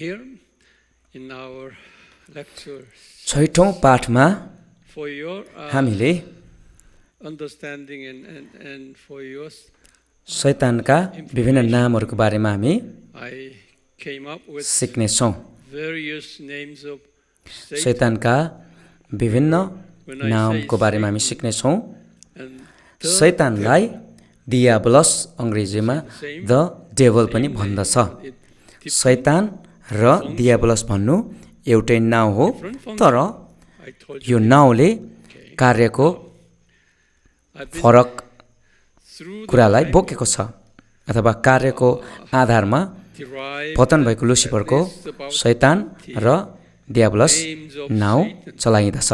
here in our lecture छैठौं पाठमा for your हामीले understanding and for your शैतानका विभिन्न नामहरूको बारेमा हामी I came up with सिक्ने छौं। various names of Satan. शैतानका विभिन्न नामको बारेमा हामी सिक्ने छौं। And शैतानलाई डियाबलस अंग्रेजीमा द डेभल पनि भन्दछ। शैतान र डियाबलस भन्नु एउटै नाउँ हो, तर यो नाउँले कार्यको फरक कुरालाई बोकेको छ अथवा कार्यको आधारमा पतन भएको लुसिफरको शैतान र डियाबलस नाउँ चलाइँदछ।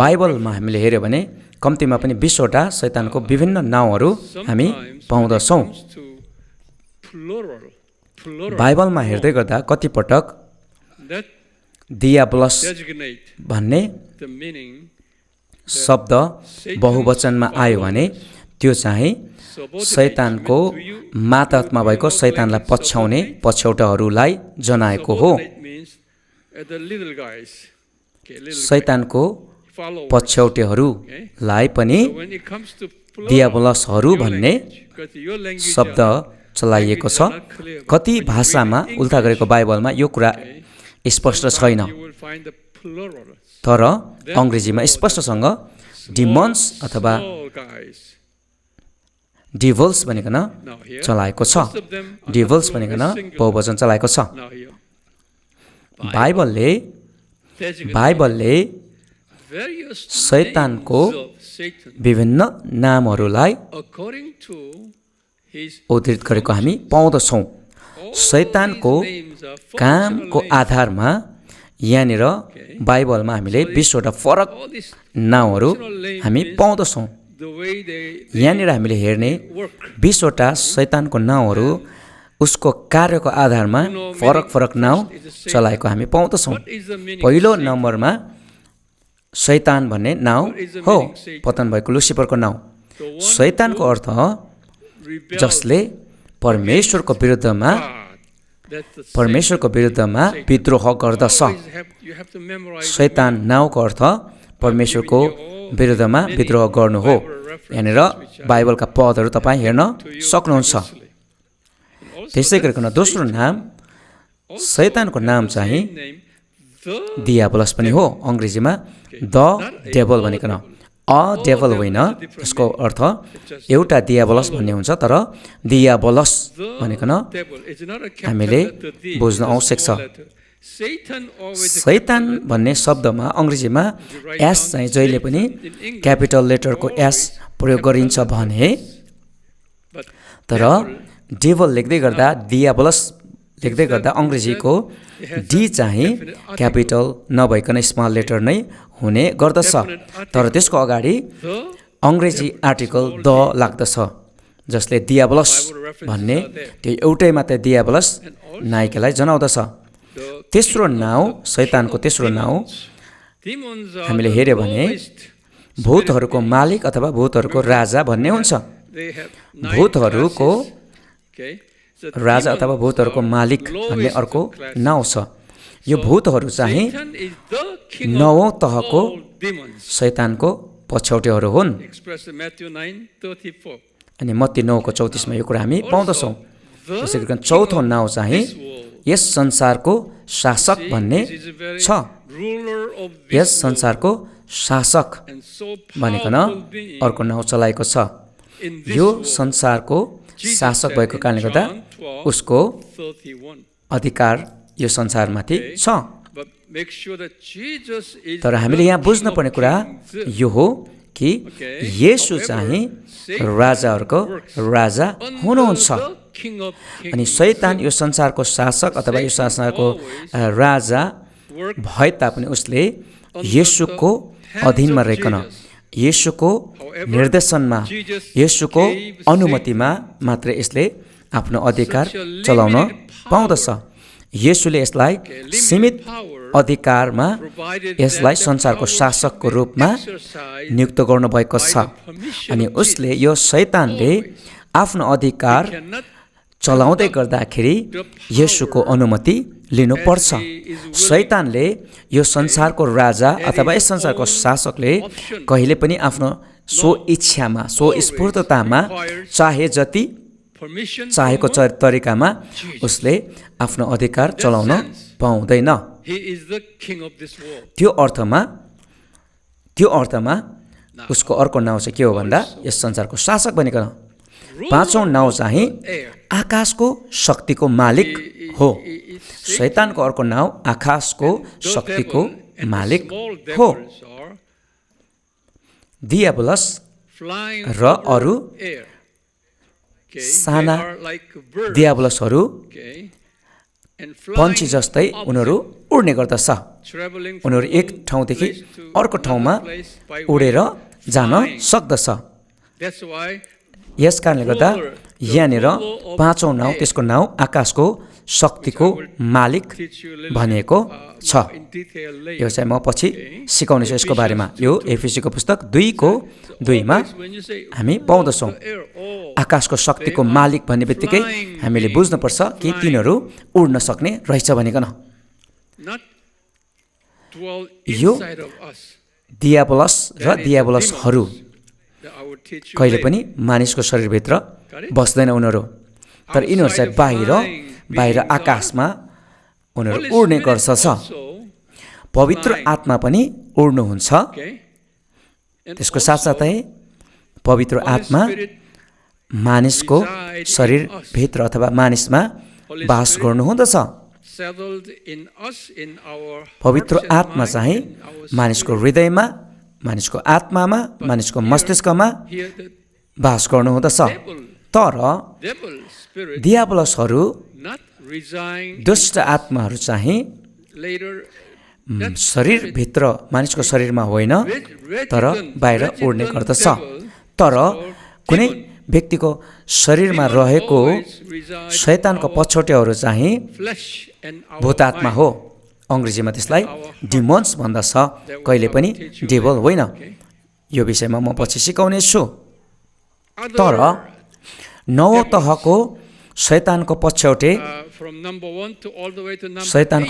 बाइबलमा हामीले हेर्यो भने कम्तीमा पनि 20 वटा शैतानको विभिन्न नाउँहरू हामी पाउँदछौँ। बाइबलमा हेर्दै गर्दा कतिपटक डियाबलस भन्ने शब्द बहुवचनमा आयो भने त्यो चाहिँ शैतानको मातहतमा भएको शैतानलाई पछ्याउने पछ्यौटाहरूलाई जनाएको हो। शैतानको पछ्यौटेहरूलाई पनि डियाबलसहरू भन्ने शब्द चलाइएको छ। कति भाषामा उल्था गरेको बाइबलमा यो कुरा स्पष्ट छैन, तर अंग्रेजीमा स्पष्टसँग डिमन्स अथवा डिभल्स भनिकन चलाएको छ। डिभल्स भनिकन बहुवचन चलाएको छ। बाइबलले शैतानको विभिन्न नामहरूलाई उद्धृत गरेको हामी पाउँदछौँ। शैतानको कामको आधारमा यहाँनिर बाइबलमा हामीले 20 वटा फरक नाउँहरू हामी पाउँदछौँ। यहाँनिर हामीले हेर्ने 20 वटा शैतानको नाउँहरू उसको कार्यको आधारमा फरक फरक नाउँ चलाएको हामी पाउँदछौँ। पहिलो नम्बरमा शैतान भन्ने नाउँ हो, पतन भएको लुसिफरको नाउँ। शैतानको अर्थ जसले परमेश्वरको विरुद्धमा विद्रोह गर्दछ। शैतान नाउँको अर्थ परमेश्वरको विरुद्धमा विद्रोह गर्नु हो। यहाँनिर बाइबलका पदहरू तपाईँ हेर्न सक्नुहुन्छ। त्यसै गरिकन दोस्रो नाम शैतानको नाम चाहिँ डियाबलस पनि हो, अंग्रेजीमा द डेभल भनिकन। डेभल होइन, यसको अर्थ एउटा डियाबलस भन्ने हुन्छ, तर डियाबलस भनिकन हामीले बुझ्न आवश्यक छ। शैतान भन्ने शब्दमा अंग्रेजीमा एस चाहिँ जहिले पनि क्यापिटल लेटरको एस प्रयोग गरिन्छ भने, तर डेभल लेख्दै गर्दा डियाबलस लेख्दै गर्दा अंग्रेजीको डी चाहिँ क्यापिटल नभइकन स्मल लेटर नै हुने गर्दछ, तर त्यसको अगाडि अंग्रेजी आर्टिकल द लाग्दछ, जसले डियाबलस भन्ने त्यो एउटै मात्र डियाबलस नायिकालाई जनाउँदछ। तेस्रो नाउँ शैतानको तेस्रो नाउँ हामीले हेर्यो भने भूतहरूको मालिक अथवा भूतहरूको राजा भन्ने हुन्छ। भूतहरूको राजा अथवा भूतहरूको मालिक भन्ने अर्को नाउँ छ। यो भूतहरू चाहिँ 9औं तहको शैतानको पछौटेहरू हुन्। अनि मत्ती 9:34 मा यो कुरा हामी पाउँदछौँ। त्यसैगरी चौथो नाउँ चाहिँ यस संसारको शासक भन्ने छ। यस संसारको शासक भनिकन अर्को नाउँ चलाएको छ। यो संसारको शासक भएको कारणले गर्दा उसको अधिकार यो संसारमाथि छ। तर हामीले यहाँ बुझ्नुपर्ने कुरा यो हो कि येशू चाहिँ राजाहरूको राजा हुनुहुन्छ। अनि शैतान यो संसारको शासक अथवा यो संसारको राजा भए तापनि उसले येशूको अधीनमा रहिकन, येशूको निर्देशनमा, येशूको अनुमतिमा मात्र यसले आफ्नो अधिकार चलाउन पाउँदछ। येशूले यसलाई सीमित अधिकारमा यसलाई संसारको शासकको रूपमा नियुक्त गर्नुभएको छ। अनि उसले यो शैतानले आफ्नो अधिकार चलाउँदै गर्दाखेरि येशूको अनुमति लिनुपर्छ। शैतानले यो संसारको राजा अथवा यस संसारको शासकले कहिले पनि आफ्नो स्वइच्छामा स्वस्फूर्ततामा चाहे जति चाहेको तरिकामा उसले आफ्नो अधिकार चलाउन पाउँदैन। त्यो अर्थमा उसको अर्को नाउँ चाहिँ के हो भन्दा यस संसारको शासक बनिकन। पाँचौं नाउँ चाहिँ आकाशको शक्तिको मालिक हो। शैतानको अर्को नाउँ आकाशको शक्तिको मालिक हो। दियाबलस र अरू साना दियाबलसहरू पन्छी जस्तै उनीहरू उड्ने गर्दछ। उनीहरू एक ठाउँदेखि अर्को ठाउँमा उडेर जान सक्दछ। यस कारणले गर्दा यहाँनिर पाँचौं नाउँ त्यसको नाउँ आकाशको शक्तिको मालिक भनिएको छ। यो चाहिँ म पछि सिकाउनेछु यसको बारेमा। यो एफिसीको पुस्तक 2:2 हामी पाउँदछौँ। आकाशको शक्तिको मालिक भन्ने बित्तिकै हामीले बुझ्नुपर्छ कि तिनीहरू उड्न सक्ने रहेछ भनिकन। यो दियाबलस र दियाबलसहरू कहिले पनि मानिसको शरीरभित्र बस्दैन उनीहरू, तर यिनीहरू चाहिँ बाहिर आकाशमा उनीहरू उड्ने गर्छ। पवित्र आत्मा पनि उड्नुहुन्छ। त्यसको साथसाथै पवित्र आत्मा मानिसको शरीरभित्र अथवा मानिसमा बास गर्नुहुँदछ। पवित्र आत्मा चाहिँ मानिसको हृदयमा, मानिसको आत्मामा, मानिसको मस्तिष्कमा बास गर्नुहुँदछ। तर दियाबलसहरू दुष्ट आत्माहरू चाहिँ शरीरभित्र मानिसको शरीरमा होइन तर बाहिर उड्ने गर्दछ। तर कुनै व्यक्तिको शरीरमा रहेको शैतानको पछौटेहरू चाहिँ भूतात्मा हो। अङ्ग्रेजीमा त्यसलाई डिमन्स भन्दछ, कहिले पनि डेभल होइन। यो विषयमा म पछि सिकाउने छु। तर नौ तहको शैतानको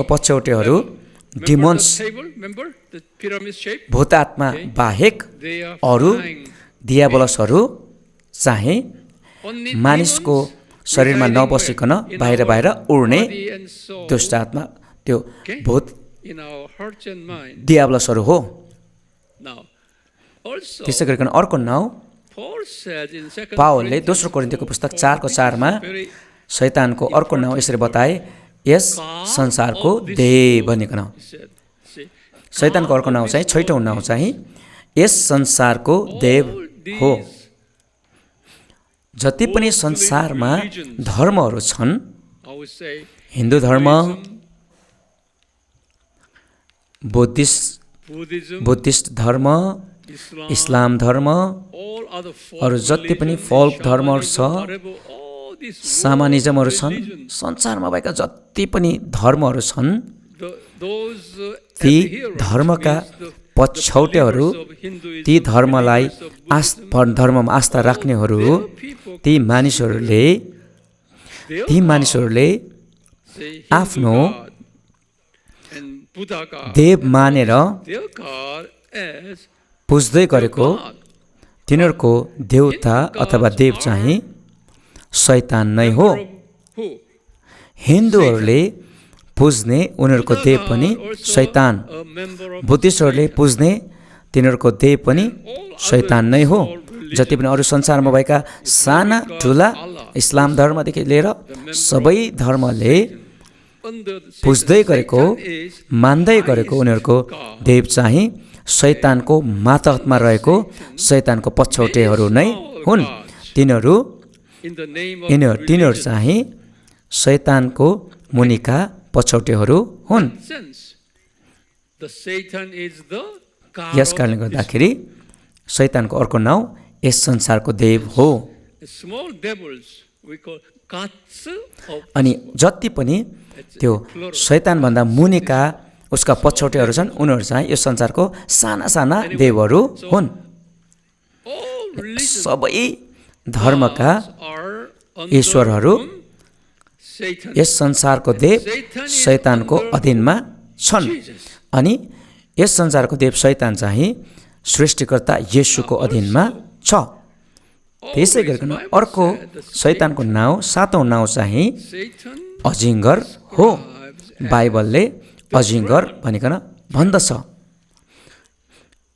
पछौटेहरू डिमन्स भूतात्मा बाहेक अरू दियाबलसहरू चाहिँ मानिसको शरीरमा नबसिकन बाहिर उड्ने दुष्ट आत्मा, त्यो भूत दियाबलसहरू हो। त्यसै गरिकन अर्को नाउँ पावलले दोस्रो कोरिन्थीको पुस्तक 4:4 शैतानको अर्को नाउँ यसरी बताए, यस संसारको देव भनिकन। शैतानको अर्को नाउँ चाहिँ 6औं नाउँ चाहिँ यस संसारको देव हो। जति पनि संसारमा धर्महरू छन्, हिन्दू धर्म, बुद्धिस्ट धर्म, इस्लाम धर्म, अरू जति पनि फोल्क धर्महरू छ, सामानिजमहरू छन्, संसारमा भएका जति पनि धर्महरू छन्, ती धर्मका पछौटेहरू, ती धर्ममा आस्था राख्नेहरू, ती मानिसहरूले आफ्नो देव मानेर पुज्दै गरेको तिनीहरूको देवता अथवा देव चाहिँ शैतान नै हो। हिन्दूहरूले पुज्ने उनीहरूको देव पनि शैतान, बुद्धिस्टहरूले पुज्ने तिनीहरूको देव पनि शैतान नै हो। जति पनि अरू संसारमा भएका साना ठुला इस्लाम धर्मदेखि लिएर सबै धर्मले पुज्दै गरेको, मान्दै गरेको उनीहरूको देव चाहिँ शैतानको मातहतमा रहेको शैतानको पछौटेहरू नै हुन्। तिनीहरू चाहिँ शैतानको मुनिका पछौटेहरू हुन्। यस कारणले गर्दाखेरि शैतानको अर्को नाउँ यस संसारको देव हो। अनि जति पनि त्यो शैतानभन्दा मुनिका उसका पछौटेहरू छन्, उनीहरू चाहिँ यो संसारको साना देवहरू हुन्। सबै धर्मका ईश्वरहरू Satan. यस संसारको देव Satan is शैतानको under अधीनमा छन् Jesus. अनि यस संसारको देव शैतान चाहिँ सृष्टिकर्ता येशूको अधीनमा छ। त्यसै गरिकन अर्को शैतानको नाउँ सातौं नाउँ चाहिँ Satan अजिङ्गर हो। describes as बाइबलले अजिङ्गर भनिकन भन्दछ।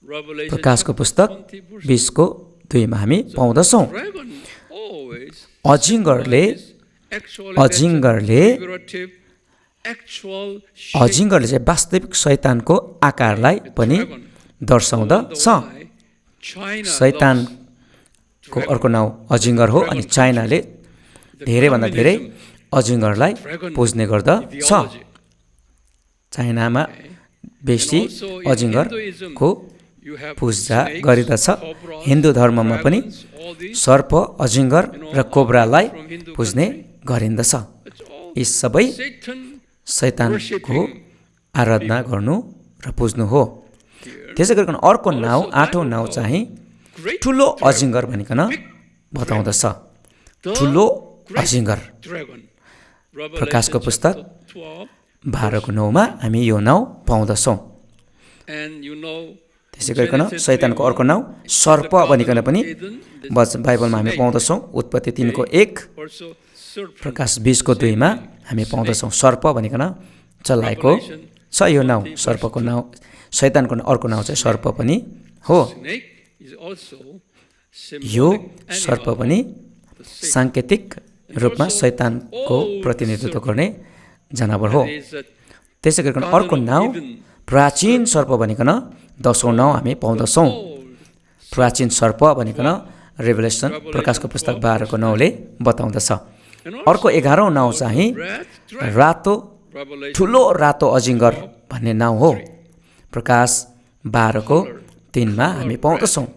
Revelation प्रकाशको पुस्तक 20 verse 20 को 2 मा हामी पाउँदछौँ। dragon always अजिङ्गरले actually अजिङ्गरले figurative actual shape अजिङ्गरले चाहिँ वास्तविक शैतानको आकारलाई पनि दर्शाउँदछ। why China शैतानको अर्को नाउँ अजिङ्गर हो अनि चाइनाले धेरैभन्दा धेरै अजिङ्गरलाई पुज्ने गर्दछ। चाइनामा बेसी अजिङ्गरको you have Puja snakes, गरिदछ। cobras, Hindu धर्ममा पनि dragons, all these, सर्प अजिङ्गर र कोब्रालाई पुज्ने गरिन्दछ। it's all यी सबै Satan शैतानको आराधना गर्नु र पुज्नु हो। त्यसै गरिकन अर्को नाउँ आठौँ नाउँ चाहिँ great ठुलो अजिङ्गर भनिकन बताउँदछ। ठुलो अजिङ्गर dragon. प्रकाशको Revelation पुस्तक chapter 12, 12 को 9 मा हामी यो नाउँ पाउँदछौँ। and you know त्यसै गरिकन शैतानको अर्को नाउँ सर्प भनिकन पनि बाइबलमा हामी पाउँदछौँ। उत्पत्ति 3 को 1 also serpent. प्रकाश 20 को 2 मा हामी पाउँदछौँ सर्प भनिकन चलाएको छ। यो नाउँ सर्पको नाउँ शैतानको अर्को नाउँ चाहिँ सर्प पनि हो। Snake is also यो symbolic सर्प animal. पनि साङ्केतिक रूपमा शैतानको प्रतिनिधित्व गर्ने जनावर हो। That is a त्यसै गरिकन अर्को नाउँ प्राचीन सर्प भनिकन 10औं नाउँ हामी पाउँदछौँ। प्राचीन सर्प भनिकन रेभलेसन प्रकाशको पुस्तक 12 को 9 ले बताउँदछ। अर्को 11औं नाउँ चाहिँ red dragon. रातो Revelation ठुलो रातो अजिङ्गर भन्ने नाउँ हो। प्रकाश 12 को 3 मा हामी पाउँदछौँ।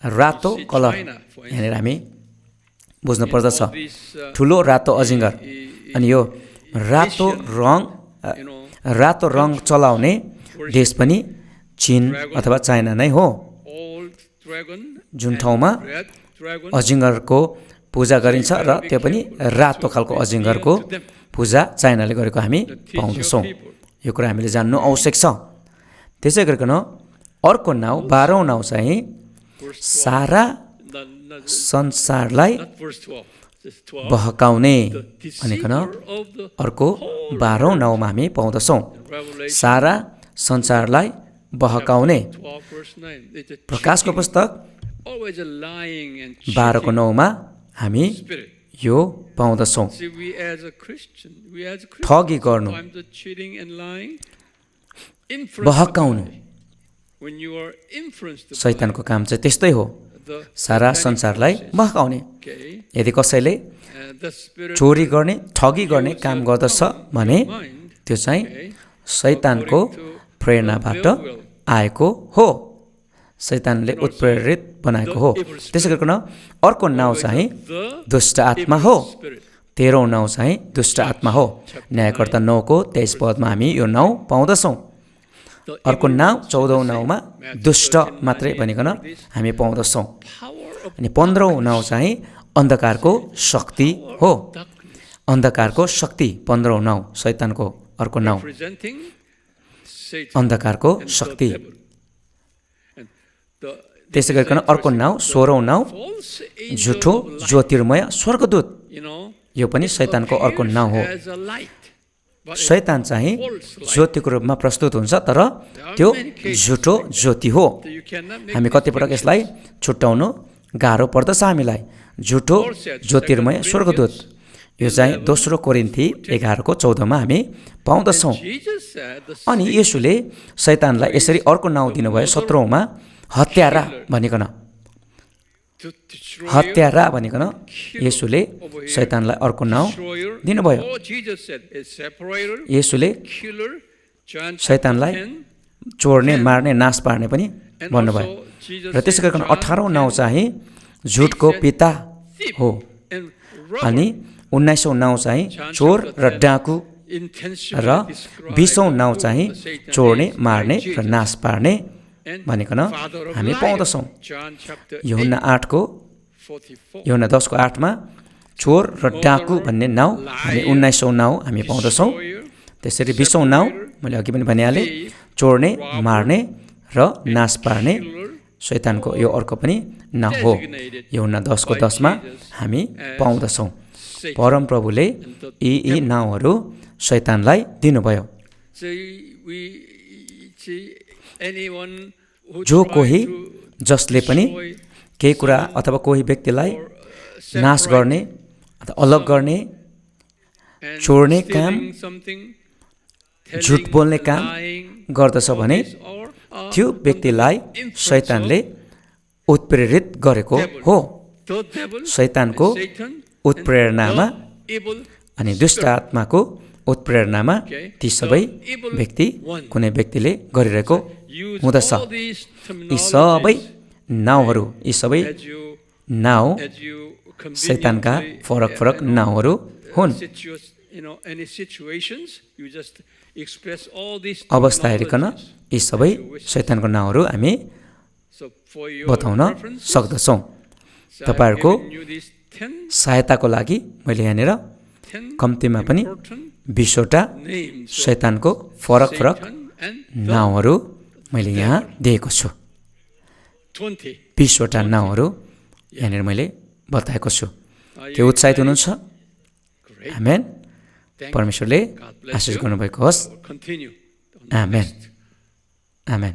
रातो कलर यहाँनिर हामी बुझ्नु पर्दछ। ठुलो रातो अजिङ्गर अनि यो रातो रङ चलाउने देश पनि चीन अथवा चाइना नै हो। old dragon जुन ठाउँमा red dragon अजिङ्गरको पूजा गरिन्छ र त्यो पनि रातो खालको अजिङ्गरको पूजा चाइनाले गरेको हामी पाउँदछौँ। यो कुरा हामीले जान्नु आवश्यक छ। त्यसै गरिकन अर्को नाउँ 12औं नाउँ चाहिँ सारा संसारलाई not verse 12 just 12 बहकाउने the भनिकन deceiver of the अर्को 12औं नाउँमा हामी पाउँदछौँ। Revelation सारा संसारलाई बहकाउने 12 verse 9 it's a प्रकाशको पुस्तक always a lying and 12 को cheating 9 मा हामी spirit. यो पाउँदछौँ। See, we as a Christian ठगी गर्नु, sometimes the cheating and lying influence बहकाउनु when you are influenced by शैतानको काम चाहिँ त्यस्तै हो। the सारा satanic संसारलाई forces. बहकाउने। Okay, यदि कसैले the spirit चोरी गर्ने ठगी गर्ने काम गर्दछ भने mind, त्यो चाहिँ okay, शैतानको प्रेरणाबाट आएको हो। शैतानले उत्प्रेरित बनाएको हो। त्यसै गरिकन अर्को नाउँ चाहिँ दुष्ट आत्मा हो। 13औं नाउँ चाहिँ दुष्ट आत्मा हो। न्यायकर्ता 9 को 23 पदमा हामी यो नाउँ पाउँदछौँ। अर्को नाउँ 14औं नाउँमा दुष्ट मात्रै भनिकन हामी पाउँदछौँ। अनि 15औं नाउँ चाहिँ अन्धकारको शक्ति हो। अन्धकारको शक्ति 15औं नाउँ शैतानको अर्को नाउँ representing Satan अन्धकारको and the शक्ति। devil. And the- त्यसै गरिकन अर्को नाउँ 16औं नाउँ false angel झुठो of light, ज्योतिर्मय स्वर्गदूत। you know, यो पनि शैतानको अर्को नाउँ हो। appears as a light, but it- शैतान चाहिँ ज्योतिको रूपमा प्रस्तुत हुन्छ तर त्यो झुठो ज्योति हो। so you cannot make हामी कतिपटक यसलाई छुट्याउनु गाह्रो पर्दछ हामीलाई। झुठो ज्योतिर्मय स्वर्गदूत यो चाहिँ दोस्रो कोरिन्थी 11 को 14 मा हामी पाउँदछौँ। Jesus said the अनि येशूले शैतानलाई यसरी अर्को नाउँ दिनुभयो 17औं मा हत्यारा भनिकन। destroyer, हत्यारा भनिकन येशूले शैतानलाई अर्को नाउँ destroyer, दिनुभयो। oh, Jesus said a separator, येशूले killer, John शैतानलाई 10, चोर्ने मार्ने नाश पार्ने पनि and भन्नुभयो। also Jesus र त्यसै said गरिकन John 18औं नाउँ 10, चाहिँ झुटको पिता thief हो। and अनि robber. 19औं नाउँ चाहिँ चोर र डाकु Intentionally र describe 20औं the नाउँ role चाहिँ of Satan चोर्ने is मार्ने by र Jesus. नाश पार्ने And भनिकन father of हामी liars. पाउँदछौँ। John chapter यूहन्ना 8 को 8, 44. यूहन्ना 10 को 8 मा चोर र डाकु भन्ने नाउँ हामी 19औँ नाउँ हामी पाउँदछौँ। त्यसरी 20औँ नाउँ मैले अघि पनि भनिहालेँ, चोर्ने, मार्ने र नाश पार्ने शैतानको यो अर्को पनि नाउँ हो। यूहन्ना 10को 10मा हामी पाउँदछौँ। परमप्रभुले यी नाउँहरू शैतानलाई दिनुभयो। जो कोही जसले पनि केही कुरा अथवा कोही व्यक्तिलाई नाश गर्ने अथवा अलग गर्ने, चोर्ने काम, झुट बोल्ने काम गर्दछ भने त्यो व्यक्तिलाई शैतानले उत्प्रेरित गरेको हो। शैतानको उत्प्रेरणामा अनि दुष्ट आत्माको उत्प्रेरणामा ती सबै व्यक्ति कुनै व्यक्तिले गरिरहेको हुँदछ। यी सबै नाउँहरू, यी सबै नाउँ शैतानका फरक फरक नाउँहरू हुन्। अवस्था हेरिकन यी सबै शैतानको नाउँहरू हामी बताउन सक्दछौँ। तपाईँहरूको सहायताको लागि मैले यहाँनिर कम्तीमा पनि 20वटा शैतानको फरक फरक नाउँहरू मैले यहाँ दिएको छु। 20वटा नाउँहरू यहाँनिर मैले बताएको छु। के उत्साहित हुनुहुन्छ? आमेन। परमेश्वरले आशिष गर्नुभएको होस्। आमेन। आमेन।